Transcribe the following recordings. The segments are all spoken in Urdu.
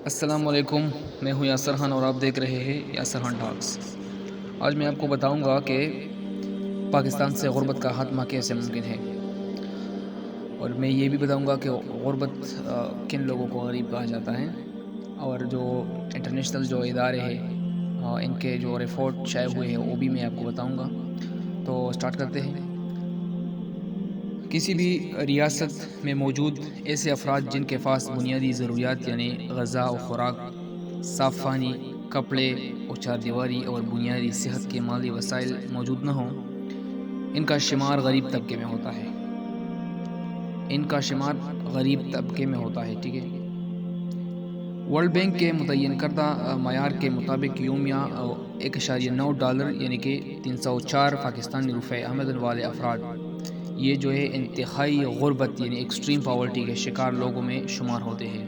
السلام علیکم، میں ہوں یاسر خان اور آپ دیکھ رہے ہیں یاسر خان ٹاکس۔ آج میں آپ کو بتاؤں گا کہ پاکستان سے غربت کا خاتمہ کیسے ممکن ہے، اور میں یہ بھی بتاؤں گا کہ غربت کن لوگوں کو غریب کہا جاتا ہے، اور جو انٹرنیشنل جو ادارے ہیں ان کے جو رپورٹ شائع ہوئے ہیں وہ بھی میں آپ کو بتاؤں گا۔ تو سٹارٹ کرتے ہیں۔ کسی بھی ریاست میں موجود ایسے افراد جن کے پاس بنیادی ضروریات یعنی غذا و خوراک، صاف پانی، کپڑے اور چار دیواری اور بنیادی صحت کے مالی وسائل موجود نہ ہوں، ان کا شمار غریب طبقے میں ہوتا ہے۔ ٹھیک ہے۔ ورلڈ بینک کے متعین کردہ معیار کے مطابق یومیہ $1.9 یعنی کہ 304 پاکستانی روپے آمدن والے افراد یہ جو ہے انتہائی غربت یعنی ایکسٹریم پاورٹی کے شکار لوگوں میں شمار ہوتے ہیں،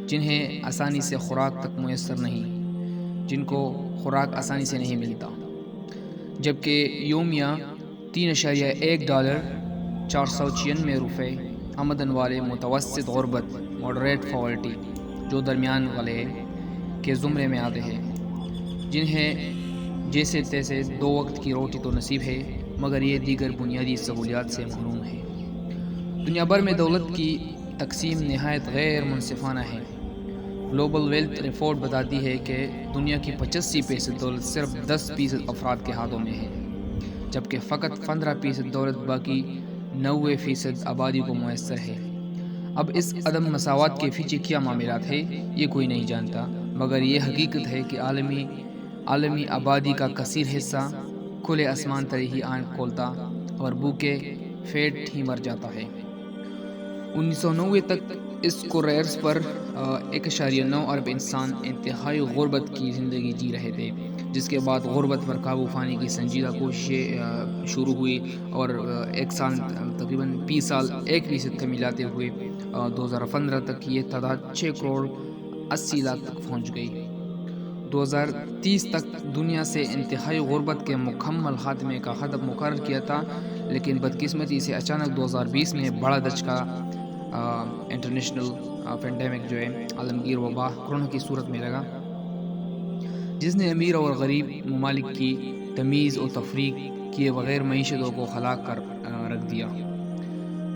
جنہیں آسانی سے خوراک تک میسر نہیں، جن کو خوراک آسانی سے نہیں ملتا، جبکہ یومیہ $3.1 496 روپے آمدن والے متوسط غربت ماڈریٹ پاورٹی جو درمیان والے کے زمرے میں آتے ہیں، جنہیں جیسے تیسے 2 وقت کی روٹی تو نصیب ہے مگر یہ دیگر بنیادی سہولیات سے محروم ہے۔ دنیا بھر میں دولت کی تقسیم نہایت غیر منصفانہ ہے۔ گلوبل ویلتھ رپورٹ بتاتی ہے کہ دنیا کی 85% دولت صرف 10% افراد کے ہاتھوں میں ہے، جبکہ فقط 15% دولت باقی 90% آبادی کو میسر ہے۔ اب اس عدم مساوات کے پیچھے کیا معاملات ہے یہ کوئی نہیں جانتا، مگر یہ حقیقت ہے کہ عالمی آبادی کا کثیر حصہ کھلے آسمان تلے ہی آنکھ کھولتا اور بھوکے پیٹ ہی مر جاتا ہے۔ 1990 تک اس کورئرز پر 1.9 ارب انسان انتہائی غربت کی زندگی جی رہے تھے، جس کے بعد غربت پر قابو پانے کی سنجیدہ کوششیں شروع ہوئی اور ایک سال تقریباً 20 سال 1% کمی لاتے ہوئے 2015 تک یہ تعداد 6.80 کروڑ تک پہنچ گئی۔ 2030 تک دنیا سے انتہائی غربت کے مکمل خاتمے کا ہدف مقرر کیا تھا، لیکن بدقسمتی سے اچانک 2020 میں بڑا دھچکا انٹرنیشنل پینڈیمک جو ہے عالمگیر وبا کورونا کی صورت میں لگا، جس نے امیر اور غریب ممالک کی تمیز و تفریق کیے بغیر معیشتوں کو ہلاک کر رکھ دیا۔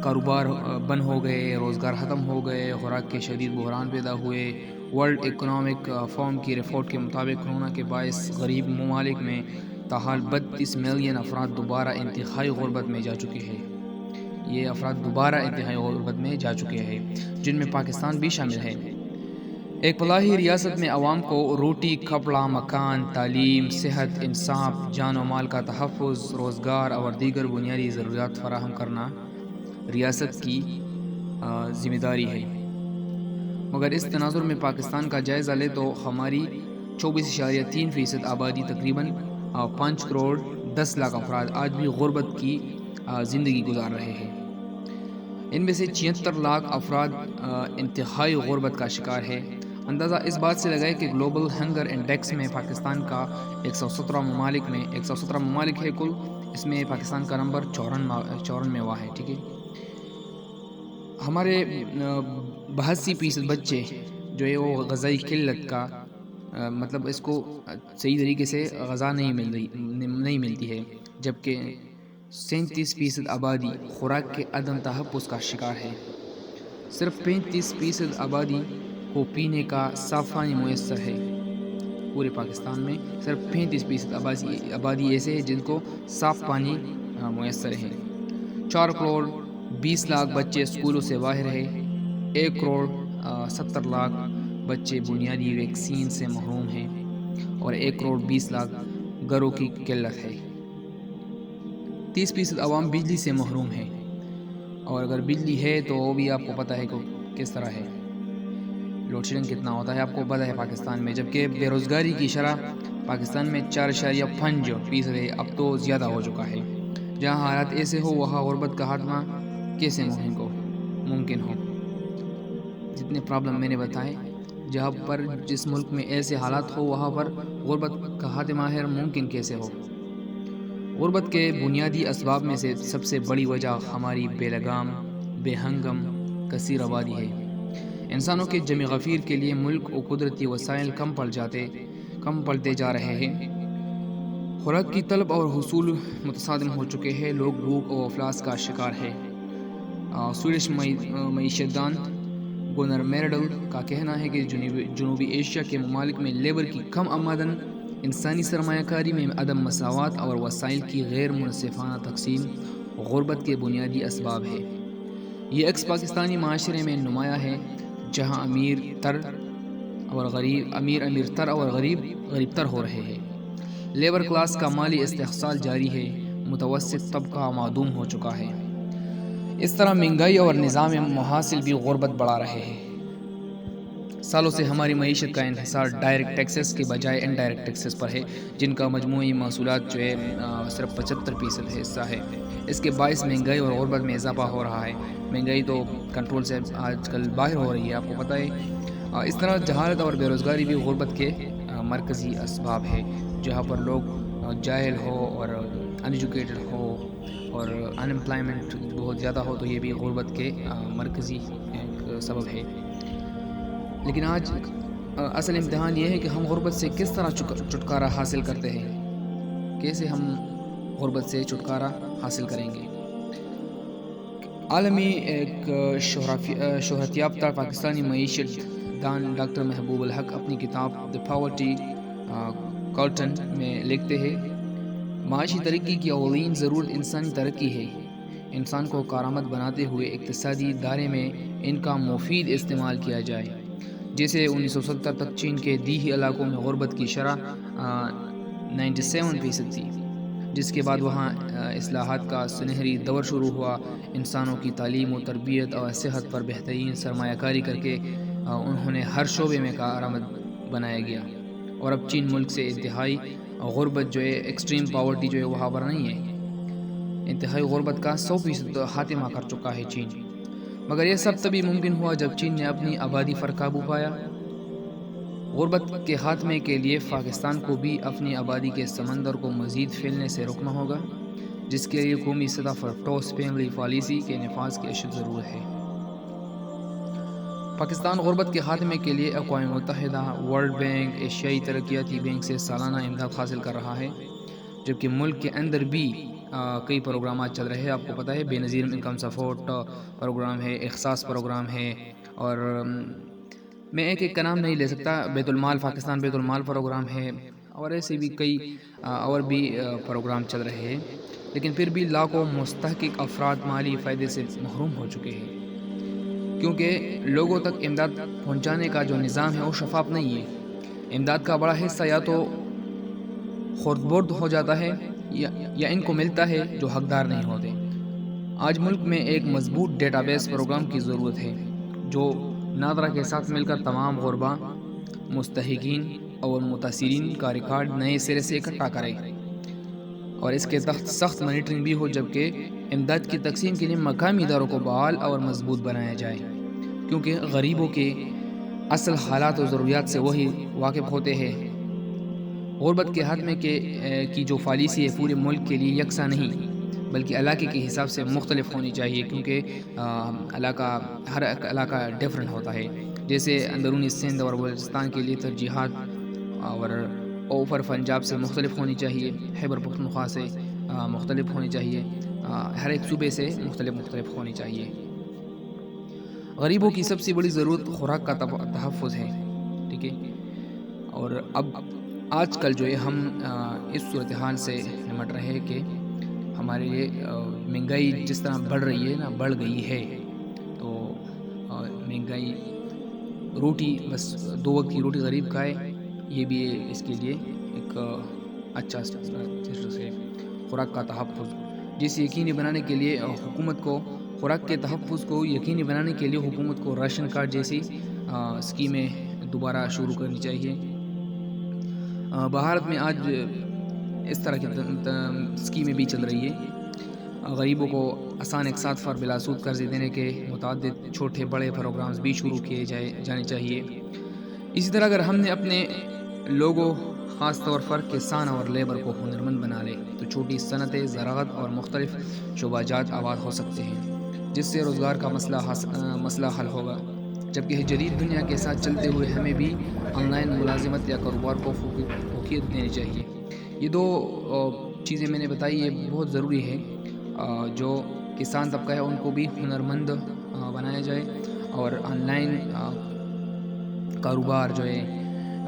کاروبار بند ہو گئے، روزگار ختم ہو گئے، خوراک کے شدید بحران پیدا ہوئے۔ ورلڈ اکنامک فورم کی رپورٹ کے مطابق کورونا کے باعث غریب ممالک میں تاحال 32 ملین افراد دوبارہ انتہائی غربت میں جا چکے ہیں۔ جن میں پاکستان بھی شامل ہے۔ ایک فلاحی ریاست میں عوام کو روٹی، کپڑا، مکان، تعلیم، صحت، انصاف، جان و مال کا تحفظ، روزگار اور دیگر بنیادی ضروریات فراہم کرنا ریاست کی ذمہ داری ہے، مگر اس تناظر میں پاکستان کا جائزہ لے تو ہماری 24.3% آبادی تقریباً 5 کروڑ 10 لاکھ افراد آج بھی غربت کی زندگی گزار رہے ہیں۔ ان میں سے 76 لاکھ افراد انتہائی غربت کا شکار ہے۔ اندازہ اس بات سے لگائے کہ گلوبل ہنگر انڈیکس میں پاکستان کا 117 ممالک ہے کل، اس میں پاکستان کا نمبر 94واں ہے۔ ٹھیک ہے۔ ہمارے 82% بچے جو ہے وہ غذائی قلت کا مطلب اس کو صحیح طریقے سے غذا نہیں ملتی ہے، جبکہ 37% آبادی خوراک کے عدم تحفظ کا شکار ہے۔ صرف 35% آبادی کو پینے کا صاف پانی میسر ہے۔ پورے پاکستان میں صرف 35% آبادی ایسے ہے جن کو صاف پانی میسر ہے۔ 4 کروڑ 20 لاکھ بچے اسکولوں سے باہر ہیں۔ 1 کروڑ 70 لاکھ بچے بنیادی ویکسین سے محروم ہیں، اور 1 کروڑ 20 لاکھ گھروں کی قلت ہے۔ 30% عوام بجلی سے محروم ہے، اور اگر بجلی ہے تو وہ بھی آپ کو پتہ ہے کہ کس طرح ہے، لوڈ شیڈنگ کتنا ہوتا ہے آپ کو پتہ ہے پاکستان میں۔ جبکہ بے روزگاری کی شرح پاکستان میں 4.5% ہے، اب تو زیادہ ہو چکا ہے۔ جہاں حالات ایسے ہو وہاں غربت کا خاتمہ کیسے ممکن ہو؟ جتنے پرابلم میں نے بتائے، جس ملک میں ایسے حالات ہو وہاں پر غربت کا خاتمہ ممکن کیسے ہو؟ غربت کے بنیادی اسباب میں سے سب سے بڑی وجہ ہماری بے لگام، بے ہنگم کثیر آبادی ہے۔ انسانوں کے جمع غفیر کے لیے ملک و قدرتی وسائل کم پڑتے جا رہے ہیں۔ خوراک کی طلب اور حصول متصادم ہو چکے ہیں، لوگ بھوک و افلاس کا شکار ہیں۔ سویڈش معیشت دان گونر میرڈل کا کہنا ہے کہ جنوبی ایشیا کے ممالک میں لیبر کی کم آمدن، انسانی سرمایہ کاری میں عدم مساوات اور وسائل کی غیر منصفانہ تقسیم غربت کے بنیادی اسباب ہے۔ یہ عکس پاکستانی معاشرے میں نمایاں ہے، جہاں امیر تر اور غریب تر ہو رہے ہیں۔ لیبر کلاس کا مالی استحصال جاری ہے، متوسط طبقہ معدوم ہو چکا ہے۔ اس طرح مہنگائی اور نظام محاصل بھی غربت بڑھا رہے ہیں۔ سالوں سے ہماری معیشت کا انحصار ڈائریکٹ ٹیکسز کے بجائے انڈائریکٹ ٹیکسز پر ہے، جن کا مجموعی محصولات صرف 75% حصہ ہے۔ اس کے باعث مہنگائی اور غربت میں اضافہ ہو رہا ہے۔ مہنگائی تو کنٹرول سے آج کل باہر ہو رہی ہے، آپ کو پتہ ہے۔ اس طرح جہالت اور بے روزگاری بھی غربت کے مرکزی اسباب ہے۔ جہاں پر لوگ جاہل ہو اور انایجوکیٹڈ ہو اور انمپلائمنٹ بہت زیادہ ہو، تو یہ بھی غربت کے مرکزی سبب ہے۔ لیکن آج اصل امتحان یہ ہے کہ ہم غربت سے کس طرح چھٹکارا حاصل کرتے ہیں، کیسے ہم غربت سے چھٹکارا حاصل کریں گے۔ عالمی ایک شہرت یافتہ پاکستانی معیشت دان ڈاکٹر محبوب الحق اپنی کتاب دی پاورٹی کارٹن میں لکھتے ہیں، معاشی ترقی کی اولین ضرورت انسانی ترقی ہے۔ انسان کو کارآمد بناتے ہوئے اقتصادی دائرے میں ان کا مفید استعمال کیا جائے۔ جیسے 1970 تک چین کے دیہی علاقوں میں غربت کی شرح 97% تھی، جس کے بعد وہاں اصلاحات کا سنہری دور شروع ہوا۔ انسانوں کی تعلیم و تربیت اور صحت پر بہترین سرمایہ کاری کر کے انہوں نے ہر شعبے میں کارآمد بنایا گیا، اور اب چین ملک سے انتہائی غربت ایکسٹریم پاورٹی وہاں پر نہیں ہے، انتہائی غربت کا 100% خاتمہ کر چکا ہے چین۔ مگر یہ سب تبھی ممکن ہوا جب چین نے اپنی آبادی پر قابو پایا۔ غربت کے خاتمے کے لیے پاکستان کو بھی اپنی آبادی کے سمندر کو مزید پھیلنے سے روکنا ہوگا، جس کے لیے قومی سطح پر ٹھوس فیملی پالیسی کے نفاذ کی اشد ضرورت ہے۔ پاکستان غربت کے خاتمے کے لیے اقوام متحدہ، ورلڈ بینک، ایشیائی ترقیاتی بینک سے سالانہ امداد حاصل کر رہا ہے، جبکہ ملک کے اندر بھی کئی پروگرامات چل رہے ہیں۔ آپ کو پتہ ہے، بے نظیر انکم سپورٹ پروگرام ہے، اختصاص پروگرام ہے، اور میں ایک کا نام نہیں لے سکتا، پاکستان بیت المال پروگرام ہے، اور ایسے بھی کئی اور بھی پروگرام چل رہے ہیں۔ لیکن پھر بھی لاکھوں مستحق افراد مالی فائدے سے محروم ہو چکے ہیں، کیونکہ لوگوں تک امداد پہنچانے کا جو نظام ہے وہ شفاف نہیں ہے۔ امداد کا بڑا حصہ یا تو خرد برد ہو جاتا ہے یا ان کو ملتا ہے جو حقدار نہیں ہوتے۔ آج ملک میں ایک مضبوط ڈیٹا بیس پروگرام کی ضرورت ہے، جو نادرا کے ساتھ مل کر تمام غربا، مستحقین اور متاثرین کا ریکارڈ نئے سرے سے اکٹھا کرے، اور اس کے تحت سخت مانیٹرنگ بھی ہو، جبکہ امداد کی تقسیم کے لیے مقامی اداروں کو بحال اور مضبوط بنایا جائے، کیونکہ غریبوں کے اصل حالات و ضروریات سے وہی واقف ہوتے ہیں۔ غربت کے خاتمے کی جو پالیسی ہے پورے ملک کے لیے یکساں نہیں، بلکہ علاقے کے حساب سے مختلف ہونی چاہیے، کیونکہ ہر علاقہ ڈیفرنٹ ہوتا ہے۔ جیسے اندرونی سندھ اور بلوچستان کے لیے ترجیحات اور اوپر پنجاب سے مختلف ہونی چاہیے، خیبر پختونخوا سے مختلف ہونی چاہیے، ہر ایک صوبے سے مختلف ہونی چاہیے۔ غریبوں کی سب سے بڑی ضرورت خوراک کا تحفظ ہے، ٹھیک ہے۔ اور اب آج کل ہم اس صورتحال سے نمٹ رہے ہیں کہ ہمارے لیے مہنگائی جس طرح بڑھ گئی ہے، تو مہنگائی، روٹی بس 2 وقت کی روٹی غریب کھائے، یہ بھی اس کے لیے ایک اچھا ہے۔ خوراک کا تحفظ جسے یقینی بنانے کے لیے خوراک کے تحفظ کو یقینی بنانے کے لیے حکومت کو راشن کارڈ جیسی اسکیمیں دوبارہ شروع کرنی چاہیے۔ بھارت میں آج اس طرح کی اسکیمیں بھی چل رہی ہے۔ غریبوں کو آسان اقساط پر بلا سود قرضے دینے کے متعدد چھوٹے بڑے پروگرامز بھی شروع کیے جانے چاہیے۔ اسی طرح اگر ہم نے اپنے لوگوں، خاص طور پر کسان اور لیبر کو ہنرمند بنا لے تو چھوٹی صنعتیں، زراعت اور مختلف شعبہ جات آباد ہو سکتے ہیں، جس سے روزگار کا مسئلہ حل ہوگا۔ جبکہ جدید دنیا کے ساتھ چلتے ہوئے ہمیں بھی آن لائن ملازمت یا کاروبار کو فوقیت دینی چاہیے۔ یہ دو چیزیں میں نے بتائی، یہ بہت ضروری ہے۔ جو کسان طبقہ ہے ان کو بھی ہنرمند بنایا جائے، اور آن لائن کاروبار جو ہے،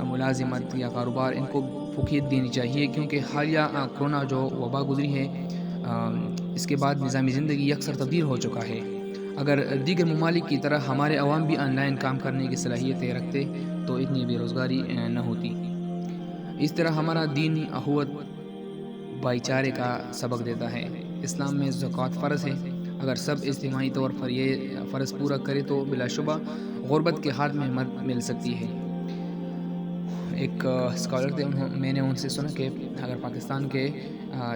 ملازمت یا کاروبار، ان کو فوقیت دینی چاہیے، کیونکہ حالیہ کورونا جو وبا گزری ہے، اس کے بعد نظام زندگی یکسر تبدیل ہو چکا ہے۔ اگر دیگر ممالک کی طرح ہمارے عوام بھی آن لائن کام کرنے کی صلاحیتیں رکھتے تو اتنی بے روزگاری نہ ہوتی۔ اس طرح ہمارا دین اخوت، بھائی چارے کا سبق دیتا ہے۔ اسلام میں زکوٰۃ فرض ہے۔ اگر سب اجتماعی طور پر یہ فرض پورا کرے تو بلا شبہ غربت کے ہاتھ میں مدد مل سکتی ہے۔ ایک اسکالر تھے، میں نے ان سے سنا کہ اگر پاکستان کے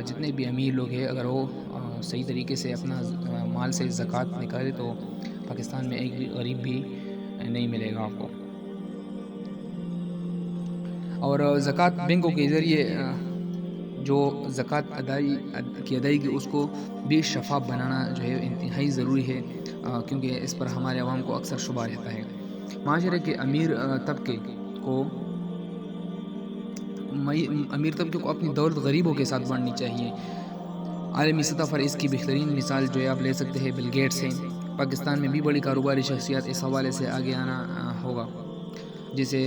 جتنے بھی امیر لوگ ہیں، اگر وہ صحیح طریقے سے اپنا مال سے زکوٰۃ نکالے تو پاکستان میں ایک بھی غریب بھی نہیں ملے گا آپ کو۔ اور زکوٰۃ بینکوں کے ذریعے جو زکوٰۃ کی ادائیگی اس کو بھی شفاف بنانا جو ہے انتہائی ضروری ہے، کیونکہ اس پر ہمارے عوام کو اکثر شبہ رہتا ہے۔ معاشرے کے امیر طبقے کو اپنی دولت غریبوں کے ساتھ بانٹنی چاہیے۔ عالمی سطح پر اس کی بہترین مثال جو ہے آپ لے سکتے ہیں، بل گیٹس ہیں۔ پاکستان میں بھی بڑی کاروباری شخصیات اس حوالے سے آگے آنا ہوگا۔ جیسے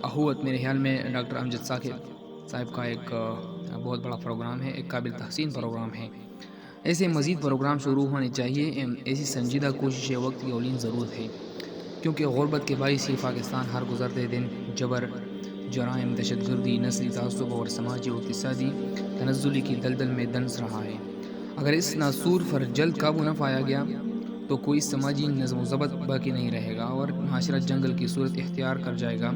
اخوت، میرے خیال میں ڈاکٹر امجد صاحب کا ایک بہت بڑا پروگرام ہے، ایک قابل تحسین پروگرام ہے۔ ایسے مزید پروگرام شروع ہونے چاہیے۔ ایسی سنجیدہ کوششیں وقت کی اولین ضرورت ہے، کیونکہ غربت کے باعث ہی پاکستان ہر گزرتے دن جبر، جرائم، دہشت گردی، نسلی تعصب اور سماجی و اقتصادی تنزلی کی دلدل میں دنس رہا ہے۔ اگر اس ناسور پر جلد قابو نہ پایا گیا تو کوئی سماجی نظم و ضبط باقی نہیں رہے گا اور معاشرہ جنگل کی صورت اختیار کر جائے گا،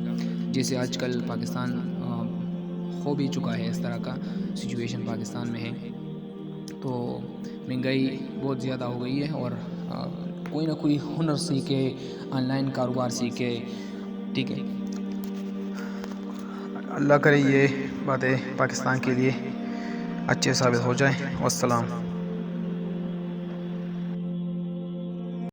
جیسے آج کل پاکستان ہو بھی چکا ہے۔ اس طرح کا سچویشن پاکستان میں ہے۔ تو مہنگائی بہت زیادہ ہو گئی ہے، اور کوئی نہ کوئی ہنر سیکھے، آن لائن کاروبار سیکھے، ٹھیک ہے۔ اللہ کرے یہ باتیں پاکستان کے لیے اچھے ثابت ہو جائیں۔ والسلام۔